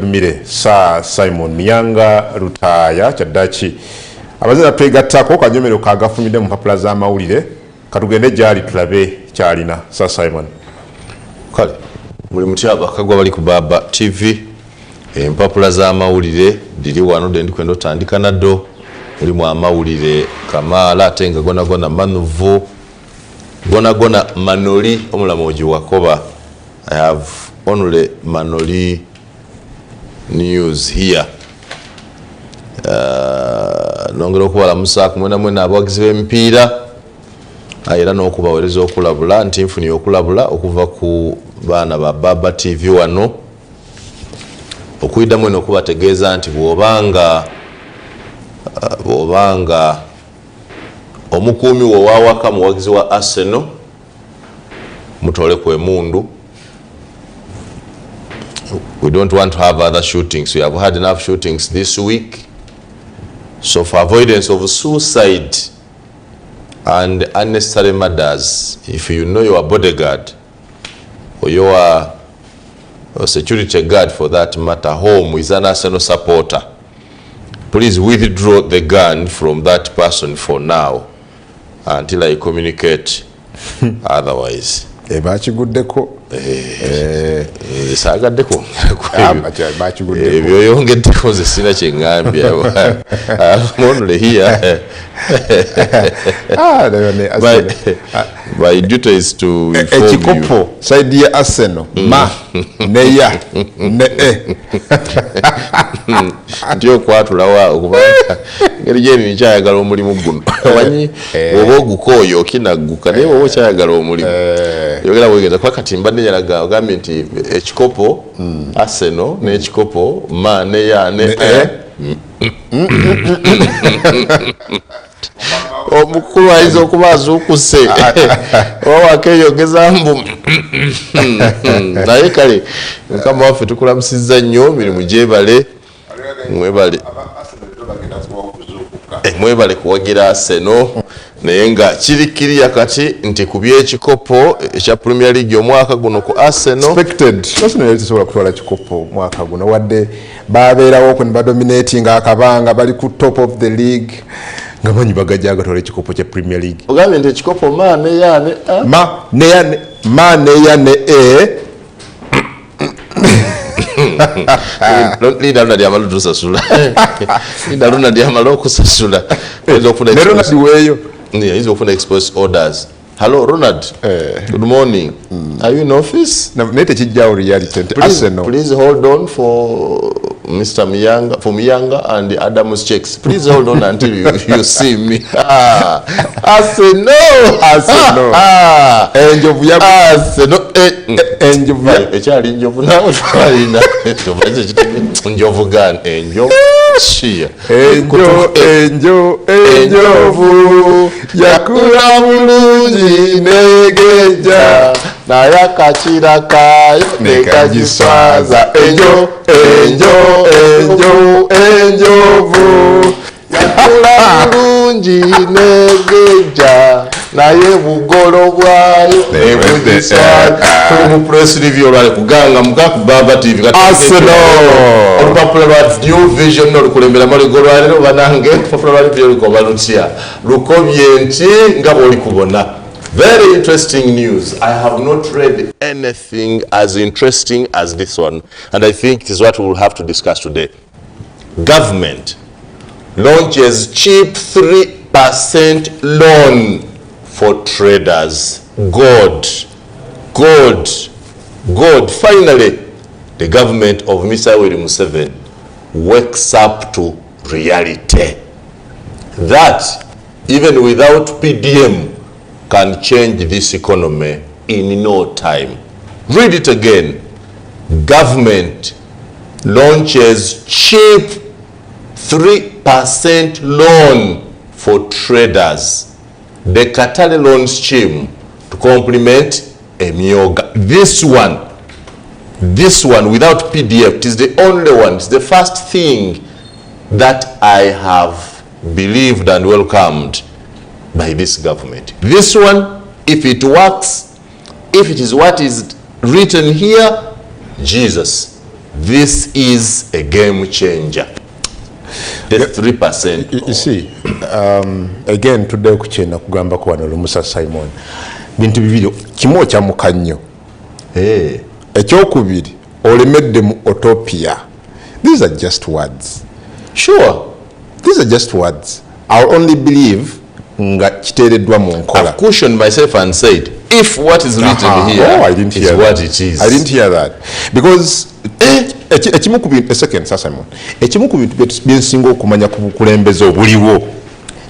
Mire sa Simon Miyanga Rutaya Chadachi abazina twegattako kanyomero kagafumide mu mpapula za mawulire katugende gyali tulabe kyalina sa Simon kale muri mutyaba kagwa bali ku Baba TV empapula za mawulire diri wano dendi kwendo tandika naddo muri mu amawulire Kamala tenga gona manuvu gona Manoli omulamoji wakoba. I have only Manoli news here. Nongero kuwala musaku mwena abawagizi b'emipiira era n'okubaweereza okulabula nti nfuni okulabula okuva ku baana ba Baba TV wano okuyiddamu eno okubategeeza nti bw'obanga omukuumi wo wawaka muwagizi wa Arsenal mutole ku emundu. We don't want to have other shootings. We have had enough shootings this week. So for avoidance of suicide and unnecessary murders, if you know your bodyguard or your security guard for that matter home is an Arsenal supporter, please withdraw the gun from that person for now until I communicate otherwise. Sagaddeko ebyo yongeddeko nze sina kye ŋŋambya only here. My duty is to inform ekikopo side ya Arsenal ma ne ya ne ndio kwatulawa okubanga ngeri gye nkyayagala omulimu guno wanyi oba ogukooyo okinagguka naye oba okyayagala omulimu yogera bwegeza kwa kati mbadde nyalaga ogambye nti ekikopo Arsenal n'ekikopo ma ne ya ne omukulu ayinza okuba azuukuse oba wakeyogeza mbu naye kale Mukama waffe tukulamusizza nnyo mirimu gyebale mwebale kuwagira Arsenal naye nga kirikiriya kati nti ku by'ekikopo ekya Premier League omwaka guno ku Arsenal expected Arsenal yalisobola kutwala ekikopo mwaka guno wadde babeerawo ku badominating akabanga bali ku top of the league nga manyi bagajaga tole ekikopo kya Premier League ogambye nti ekikopo ma ne ya ne Linda Ronald yamalo tusasula. Linda Ronald yamalo kusasula. Ronald weyo. He's often expose orders. Hello Ronald. Good morning. Are you in office? Nete chijao reality. Please hold on for Mr. Miyanga, for Miyanga and the Adams checks. Please hold on until you see me. Arsenal. Enjovu ya Arsenal. Enjovu ya echali njovu nawe twalina. Njovu gani? Enjovu shia. Enjovu yakula bulungi negeja na yakachira kayo nekajiswaza enjovu yakula bulungi negeja naye bugolo bwayo nebujiswaza mu press review lwali kuganga mugaku Baba TV Arsenal olupapula lwa New Vision olukulembera maligo lwaliro banange olupapula lwa review lukoba lutya lukobye nti nga bwoli kubona. Very interesting news. I have not read anything as interesting as this one, and I think it is what we will have to discuss today. Government launches cheap 3% loan for traders. God. Finally, the government of Mr. William Museveni wakes up to reality. That, even without PDM, can change this economy in no time. Read it again. Government launches cheap 3% loan for traders. The Katale loan scheme to complement Emyoga. This one without PDF, it is the only one. It's the first thing that I have believed and welcomed by this government. This one, if it works, if it is what is written here, Jesus, This is a game changer. The 3%. You see, again today kuchena kugamba kwa Musa Simon. Bintu bibiri kimo kya mukanyo. Ekyokubiri olemedde mu utopia. These are just words. Sure. These are just words. I'll only believe nga kiteereddwa mu nkola. I've cautioned myself and said, if what is written here I didn't hear is what it is. I didn't hear that. Because ekimu ku bintu, a second, Simon. Ekimu ku bintu byensinga okumanya ku bukulembeze obuliwo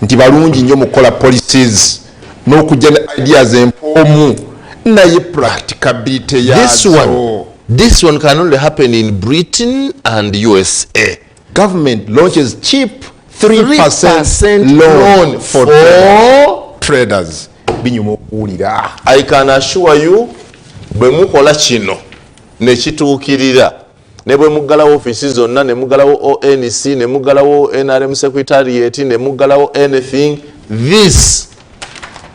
nti balungi nnyo mukola policies n'okujja ne ideas empoomu naye practicability yazo. This one can only happen in Britain and USA. Government launches cheap 3% loan for traders. I can assure you, bwe mukola kino ne kituukirira ne bwe muggalawo offices zonna ne muggalawo ONC ne muggalawo NRM secretariat ne muggalawo anything, this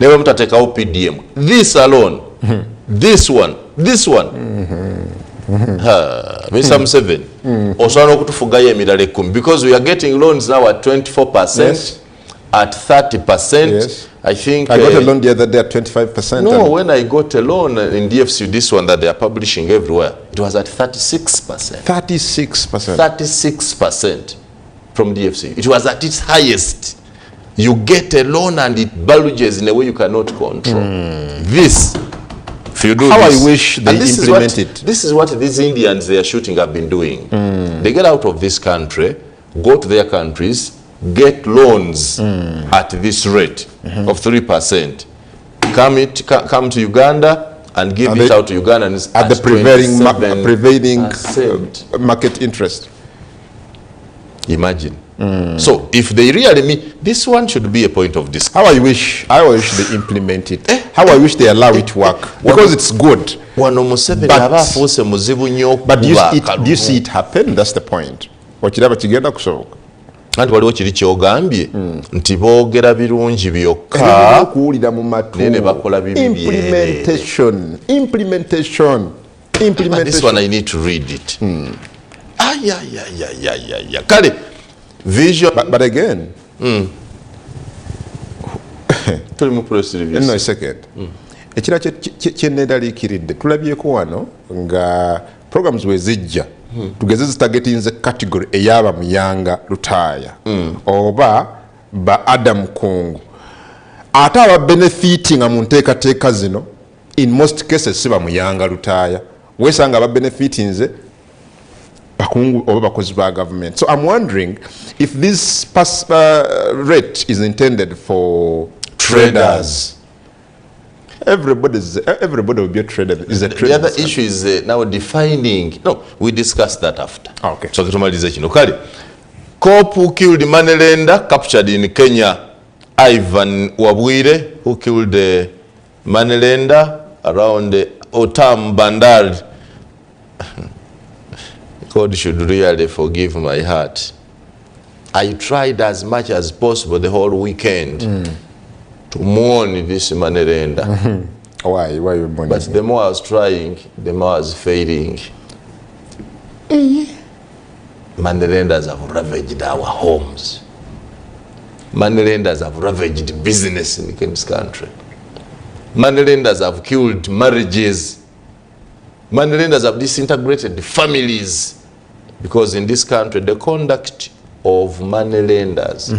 ne bwe mutateekawo PDM, this alone, this one, Mr. Museveni osobola okutufugayo emirala 10 because we are getting loans now at 24%. Yes. At 30%. Yes. I think I got a loan the other day at 25%. No, when I got a loan in DFC, this one that they are publishing everywhere, it was at 36%. 36%. 36% from DFC. It was at its highest. You get a loan and it bulges in a way you cannot control. This, if you do how this, I wish they implement it. This is what these Indians they are shooting have been doing. They get out of this country, go to their countries, get loans at this rate of 3%. Come to Uganda and give it out to Ugandans at the prevailing market interest. Imagine. So if they really mean this one should be a point of discussion. How I wish they implement it. How I wish they allow it to work because it's good. But do you see it happen? That's the point. Anti waliwo kiri kyogambye nti boogera birungi byokka okuwulira mu matu ne bakola bibi implementation. This one I need to read it. Kale vision but again tuli mu press release. No, second. Ekira kyenneedaliikiridde tulabyeko wano nga programs wezijja tugeze targetinze category eyaba muyanga lutaya oba ba Adam Kungu ate aba benefiting mu nteekateeka zino in most cases siba muyanga lutaya wesanga aba benefitinze bakungu oba bakozi ba government. So I'm wondering if this rate is intended for traders. Everybody will be a trader. Is a trader. The other issue is now defining. No, we discussed that after. Okay. So kitumalization. Kale. Cop who killed Manelenda captured in Kenya. Ivan Wabwire who killed Manelenda around Otam Bandar. God should really forgive my heart. I tried as much as possible the whole weekend to mourn this Manelenda. Why you mourning? But the more I was trying, the more I was failing. Manelendas have ravaged our homes. Manelendas have ravaged business in this country. Manelendas have killed marriages. Manelendas have disintegrated families. Because in this country, the conduct of Manelendas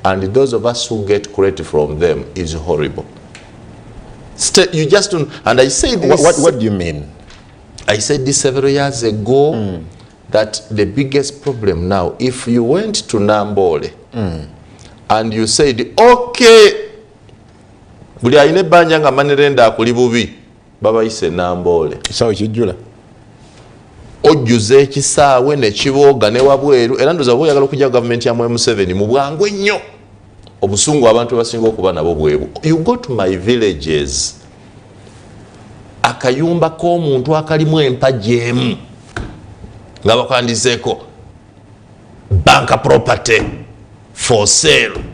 and those of us who get credit from them is horrible. You just don't, and I say this. What do you mean? I said this several years ago that the biggest problem now, if you went to Nambole and you said, okay, buli ayine banja nga Manelenda akuli bubi baba ise Nambole. So kijula. Ojjuze ekisaawe ne kiboga ne wabweru era ndoza bo yagala okujja government ya M7 mu bwangu ennyo obusungu abantu basinga okuba nabo bwebu. You go to my villages, akayumba k'omuntu akalimu empagi emu nga bakandiseeko bank property for sale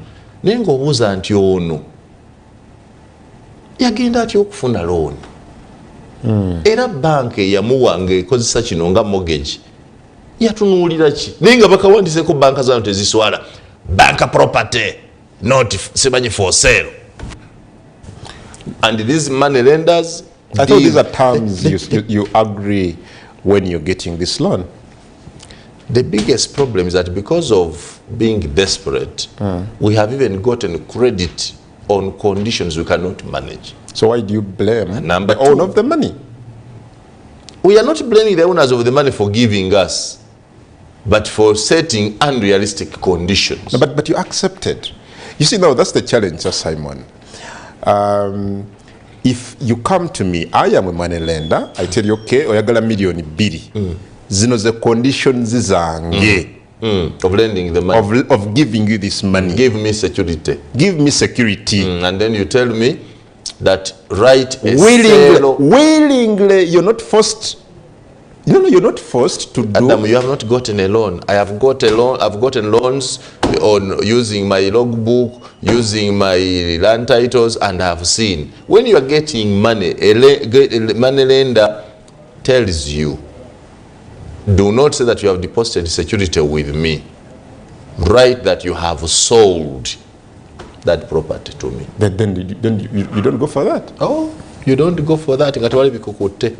naye ng'obuuza nti ono yagenda atya okufuna looni era banka eyamuwanga ekozesa kino nga mortgage yatunuulira ki naye nga bakawandiseko banka zano teziswala banka property not simanyi for sale and these money lenders I thought these are terms you agree when you're getting this loan. The biggest problem is that because of being desperate, we have even gotten credit on conditions we cannot manage. So why do you blame Number the owner two, of the money? we are not blaming the owners of the money for giving us, but for setting unrealistic conditions. No, but you accepted. You see, now that's the challenge, Sir Simon. If you come to me, I am a money lender, I tell you, okay, oyagala million biri. Zino the conditions zange Of lending the money. of giving you this money. Give me security. Give me security. And then you tell me that write a Willingly, you're not forced. No, you're not forced to do. Adam, you have not gotten a loan. I have got a loan. I've gotten loans on using my logbook, using my land titles, and I've seen when you are getting money, a money lender tells you, do not say that you have deposited security with me. Write that you have sold that property to me. Then you don't go for that. Oh, you don't go for that. Ngatwali bikukutte.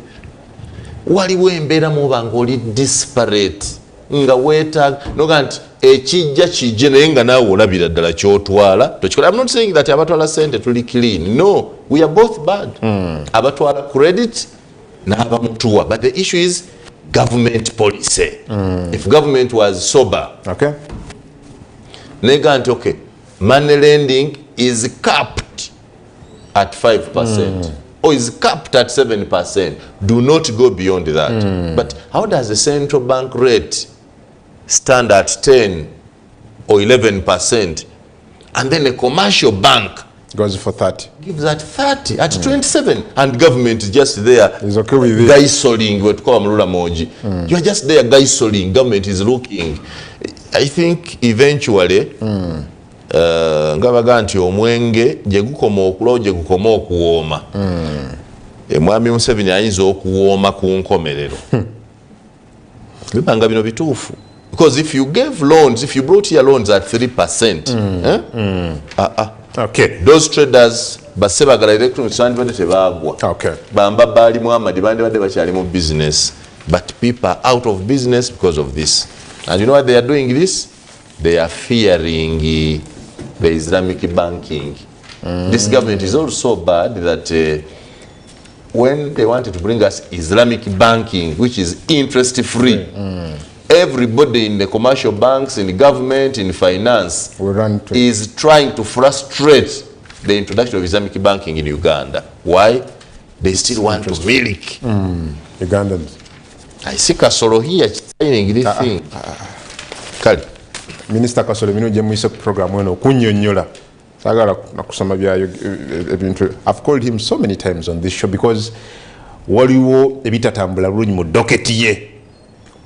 Waliwo embeera muba ng'oli disparate nga weetaaga noga nti ekijja kijje naye nga naawe olabira ddala kyotwala tokikola. I'm not saying that abatwala ssente tuli clean. No, we are both bad. Abatwala credit n'abamutuwa. But the issue is government policy. If government was sober, Okay. nega nti okay, money lending is capped at 5%. Or is capped at 7%. Do not go beyond that. But how does the central bank rate stand at 10 or 11%? And then a commercial bank Goes for 30. gives at 30, at 27. And government is just there. It's okay with it. Gaisoling, what call Mrula Moji. You are just there gaisoling. Government is looking. I think eventually, ngabaga nti omwenge gye gukoma okulawo gye gukoma okuwooma. Mwami Museveni ayinza okuwooma ku nkomerero. Bibanga bino bituufu. Because if you gave loans, if you brought here loans at 3%, Okay. those traders basebagala electronics bandibadde tebaagwa. Okay. Bamba baali Muhammad bandibadde bakyali mu business. But people are out of business because of this. And you know what they are doing this? They are fearing the Islamic banking. This government is also bad that when they wanted to bring us Islamic banking, which is interest-free, everybody in the commercial banks, in the government, in finance, We run to is trying to frustrate the introduction of Islamic banking in Uganda. Why? They still want to milk. Ugandans. I see Kasolo here saying this thing. Kali. Minister Kasole minu je muise program weno kunnyonnyola sagala nakusoma byayo ebintu. I've called him so many times on this show because waliwo ebitatambula bulungi mu docket ye.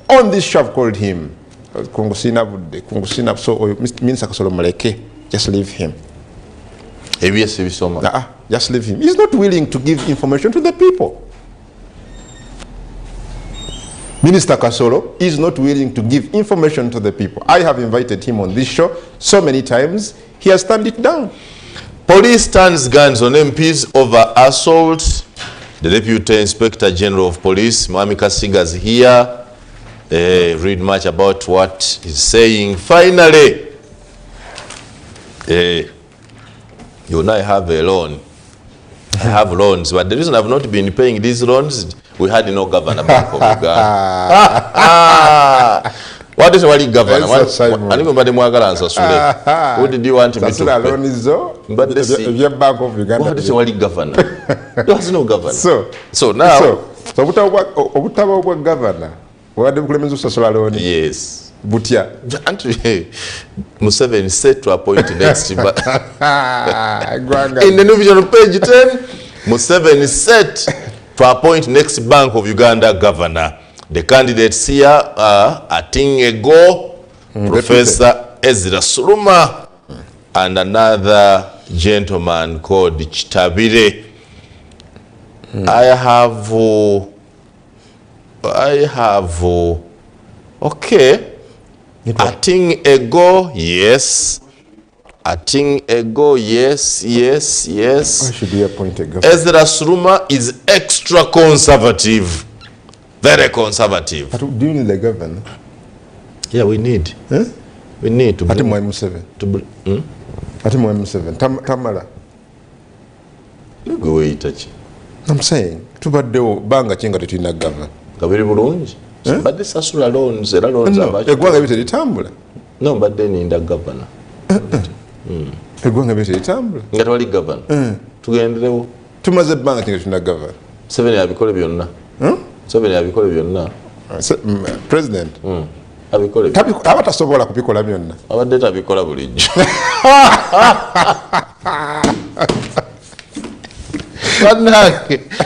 On this show I've called him. Kungusina so Minister Kasole muleke, just leave him. Just leave him. He's not willing to give information to the people. Minister Kasolo is not willing to give information to the people. I have invited him on this show so many times. He has turned it down. Police turns guns on MPs over assault. The Deputy Inspector General of Police, Mwami Kasiga, is here. Read much about what he's saying. Finally, you and I have a loan. I have loans, but the reason I've not been paying these loans, we had no governor Bank of Uganda. What is wali governor? Who did you want me to pay? But Bank of Uganda. What is wali governor? There was no governor. So now, obutaba obwa governor wadde bukulembeza okusasula looni. Yes. Butya. Museveni set to appoint next. In In the new vision of page 10, Museveni set to appoint next Bank of Uganda governor. The candidates here are Atingego, Professor Ezra Suruma, and another gentleman called Chitabire. Okay. I think ago, yes. I think ago, yes. I should be appointed governor. Ezra Suruma is extra conservative. Very conservative. But do you need a governor? Yeah, we need. Huh? We need to Ati bring... Mwai Museveni. To bring... Ati Mwai Museveni. Tamala. Go away, Itachi. I'm saying, tubaddewo banga chinga tetulina governor. Gabiri bulungi. But this asula loans, era loans no, eggwanga bite litambula. No, but then in the governor. Eggwanga bite litambula. Nga tewali governor. Tugenderewo. Tumaze ebbanga chinga tetulina governor. Museveni abikole byonna. Museveni abikole byonna. President. Abikole byonna. Abatasobola kubikola byonna. Abadde tabikola bulijjo.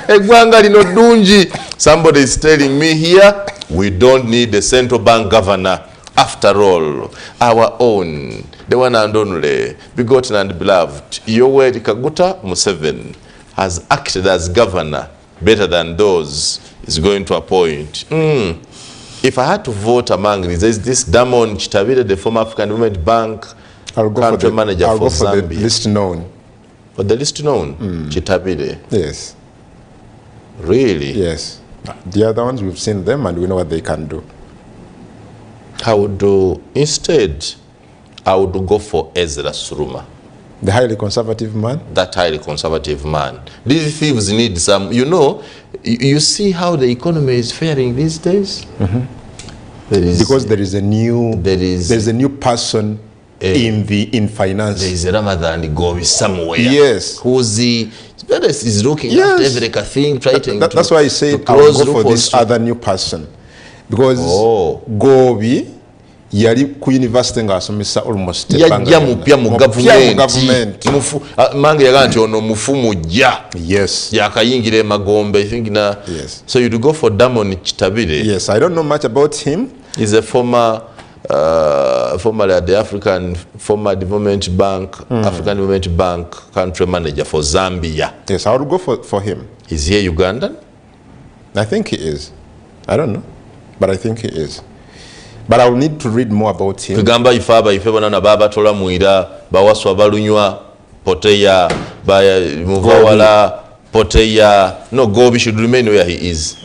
Eggwanga lino ddungi. Somebody is telling me here, we don't need a central bank governor. After all, our own, the one and only, begotten and beloved, Yoweri Kaguta Museveni has acted as governor better than those he's going to appoint. If I had to vote among these, there's this Damon Chitabire, the former African Development Bank country manager for Zambia. The least known. But the least known, Chitabire. Yes. Really? Yes. The other ones, we've seen them and we know what they can do. I would do, instead, I would go for Ezra Suruma. The highly conservative man? That highly conservative man. These thieves need some, you know, you see how the economy is faring these days? Because there is a new person in finance. There is a Ramadan Gobi somewhere. Yes. Is looking after every thing, trying that's why I say I will go for this other new person. Because Gobi yali ku university ng'asomesa almost yajja mupya mu government mange yaga nti ono mufumu jja yakayingira emagombe. I think na so you'd go for Damon Chitabire. Yes, I don't know much about him. He's a formerly at the former Development Bank, African Development Bank country manager for Zambia. Yes, I would go for him. Is he a Ugandan? I think he is. I don't know, but I think he is. But I will need to read more about him. Kugamba ife banana baba tola muira bawaswa balunywa poteya muvawala poteya. No, Gobi should remain where he is.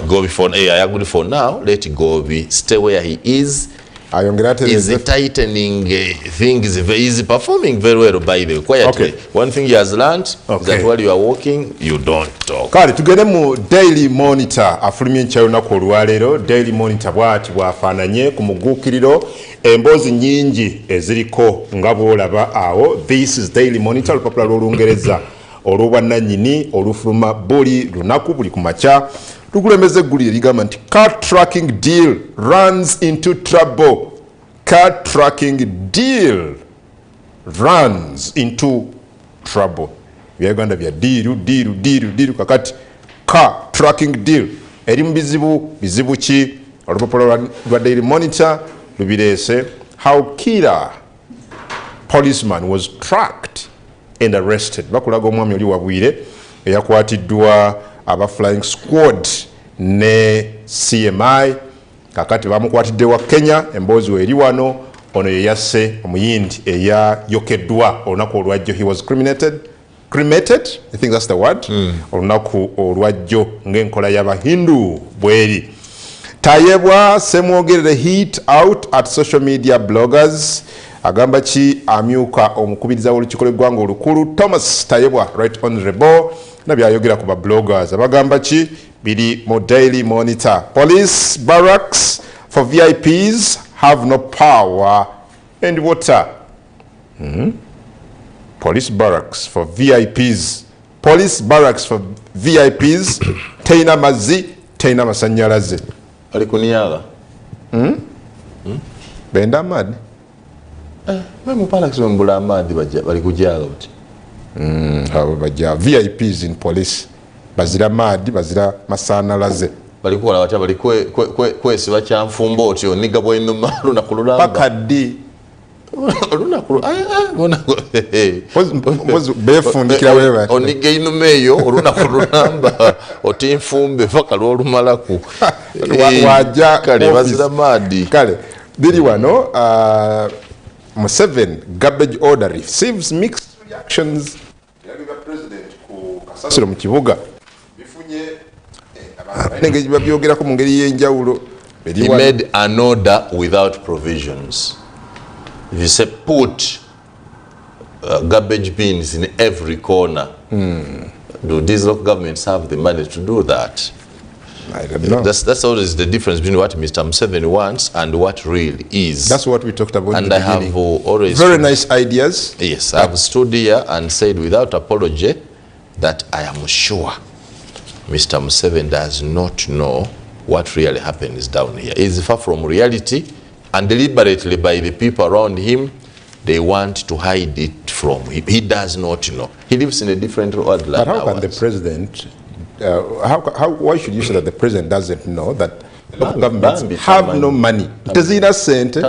Gobi for now. Let Gobi stay where he is. Is tightening things. Is performing very well, by the way. Quietly. One thing he has learned is that while you are walking, you don't talk. Kale tugende mu Daily Monitor afulumye nchayo na kolwalero. Daily Monitor bwati bwafananye ku mugukiriro embozi nyingi eziriko ngabulaba awo. This is Daily Monitor olupapula lw'Olungereza olw'obwannannyini olufuluma buli lunaku buli kumakya. Lukulembeze eggulire ligamba nti car tracking deal runs into trouble. Car tracking deal runs into trouble. Byaganda bya deal kakati car tracking deal eri mu bizibu ki? Olupapula lwa Daily Monitor lubireese how killer policeman was tracked and arrested. Bakulaga omwami oli wabwire eyakwatiddwa aba flying squad ne CMI kakati bamukwatidde wa Kenya embozi we eri wano ono ye yasse omuyindi eyayokeddwa olunaku olwajjo. He was cremated, I think that's the word. Olunaku olwajjo ng'enkola y'Abahindu bweri. Tayebwa semwogerere hit out at social media bloggers. Agamba ki amyuka omukubiriza w'olukiiko lw'eggwanga olukulu Thomas Tayebwa right honorable na byayogera ku ba bloggers abagamba ki biri mu Daily Monitor. Police barracks for VIPs have no power and water. Police barracks for VIPs. Police barracks for VIPs teina mazzi teina masanyalaze. Ali kuniyaga. Benda amadi. Mu barracks mbula amadi bali kujaga buti. Habo bajja VIPs in police bazira madi bazira masanalaze balikuwa wata balikwe kwesi bacyanfumbo otyo niga bwenu malu nakululamba bakaddi olunaku befundikira wewe onige inume eyo olunaku lulamba oti nfumbe paka lwolumalaku wajja kale bazira maadi kale biri wano Museveni garbage order receives mixed reactions. Yagiba president ku kasasiro mu kibuga bifunye abantu babyogerako mu ngeri y'enjawulo. He made an order without provisions. If you say put garbage bins in every corner, do these local governments have the money to do that? I don't know. That's always the difference between what Mr. Museveni wants and what really is. That's what we talked about and in the I beginning. have always very nice ideas. Yes, I have stood here and said without apology that I am sure Mr. Museveni does not know what really happens down here. It is far from reality, and deliberately by the people around him, they want to hide it from him. He does not know. He lives in a different world. But how can the president, why should you say that the president doesn't know that local governments have no money? Tezina sente.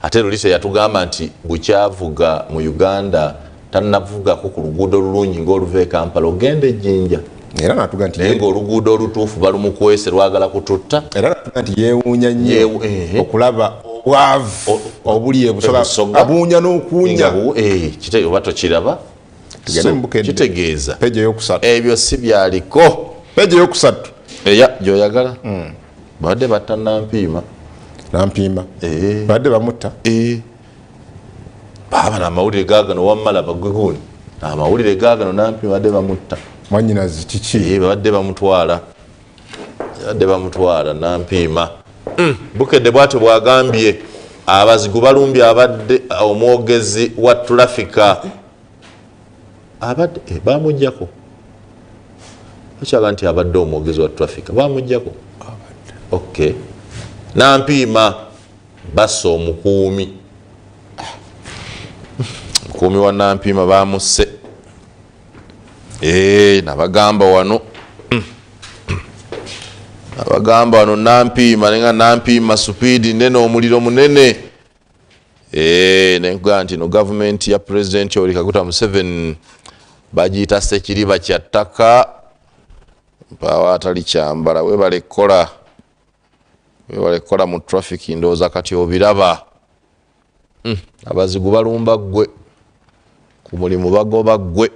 Ate lulise yatugamba nti bukyavuga mu Uganda tannavuga ku luguudo olulungi ng'oluva e Kampala ogende Jinja. Era natuga nti nengo oluguudo olutuufu balumukwese lwagala kututta. Era natuga nti yeewuunya nnyo okulaba obwavu obuli ebusoga abuunya n'okuunya. Oba tokiraba? Kitegeeza peji eyokusatu ebyo si byaliko. Peji eyokusatu gyoyagala badde batannampiima nampiima badde bamutta baba n'amawulire gaagano wammala bagweguni amawulire gaagano nampiima badde bamutta. Mwanyinazi kiki badde bamutwala nampiima. Bukedde bwatyo bwagambye abazigu balumbye abadde omwogezi wa trafika abadde bamujjako akyaga nti abadde omwogezi wa trafika bamujjako. Okay, nampiima bassa omukuumi wa nampiima bamusse. Nabagamba wano nampiima nenga nampiima supiidi nene omuliro munene. Nenkuga nti no gavumenti ya president Yoweri Kaguta Museveni bagiyita sekiriba kya ttaka mpawa atali kyambala webale kola mu traffic ndowooza kati obiraba. Abazigu balumba ggwe ku mulimu bagoba ggwe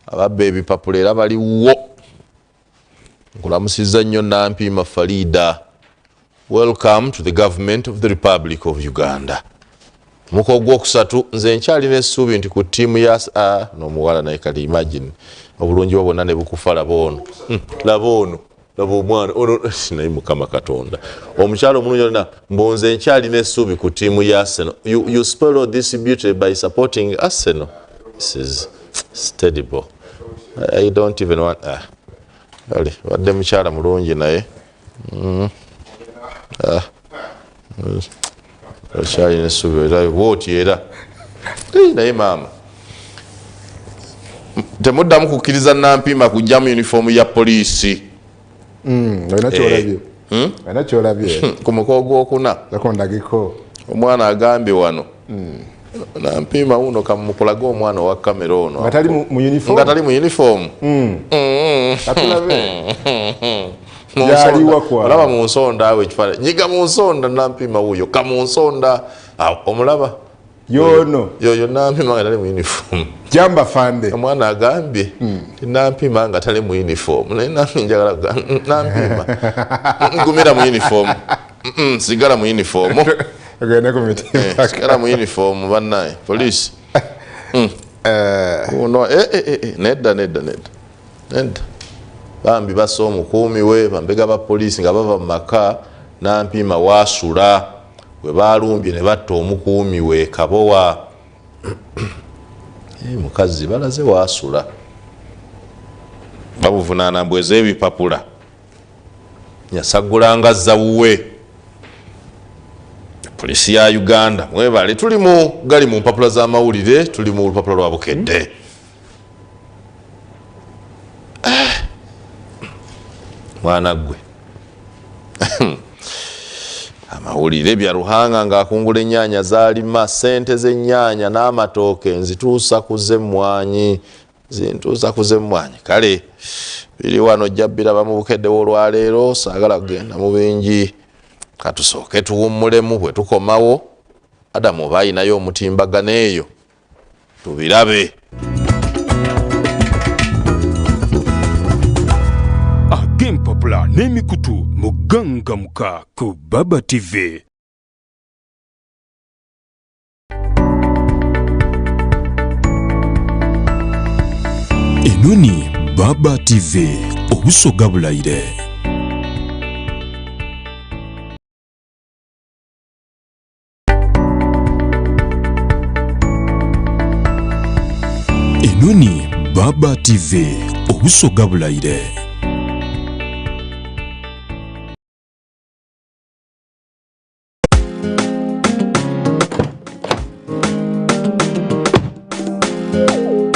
ababba ebipapula era baliwo. Nkulamusizza nnyo nampiima Farida. Welcome to the government of the Republic of Uganda. Muko ogwokusatu nze nkyalina essuubi nti ku ttiimu ya n'omuwala naye kali imagine obulungi bwo bwonna ne bukufa laba ono laba omwana ono naye Mukama Katonda omukyalo omulungi olina mbonze nkyalina essuubi ku ttiimu ya Arsenal. You spoil all this beauty by supporting Arsenal. This is terrible. I don't even want wadde mukyala mulungi naye okyalina essuubi wooti era naye maama temuddamu kukkiriza nampiima kujja mu uniform ya poliisi. Olina kyolabye ku muko gwokuna omwana agambye wano nampiima wuno kamukulaga omwana owa kamera ono nga tali mu uniform. Olaba mu nsonda awo ekifaananyi nyiga mu nsonda nampiima wuuyo kamunsonda omulaba yoyo nampiima nga tali mu uniform. Jamba fande omwana agambye nampiima nga tali mu uniform naye njagala nampiima ngumira mu uniform sigala mu uniform sigala mu uniform bannaye poliisi nedda bambi bassa omukuumi we bambega ba poliisi nga bava mu maka nampiima waasula we balumbye ne batta omukuumi we Kabowa. Mukazi balaze waasula babuvunaana mbweza ebipapula yasagulanga zawuwe. Poliisi ya Uganda mwebale gali mu mpapula z'amawulire tuli mu lupapula lwa Bukedde. mwana gwe amawulire bya Ruhanga ng'akungula ennyaanya z'alima, ssente z'ennyaanya n'amatooke nzituusa ku z'emmwanyi, zintuusa ku z'emmwanyi. Kale biri wano ojja biraba mu bukeddewo olwaleero, saagala kugenda mu bingi, katusooke tuwummulemu bwe tukomawo. Adamu oba ayinayo omutimbagano eyo tubirabe. Agempapula n'emikutu mugangamuka ku Baba TV. Enoni Baba TV obusoga bulayire. Enoni Baba TV obusoga bulayire.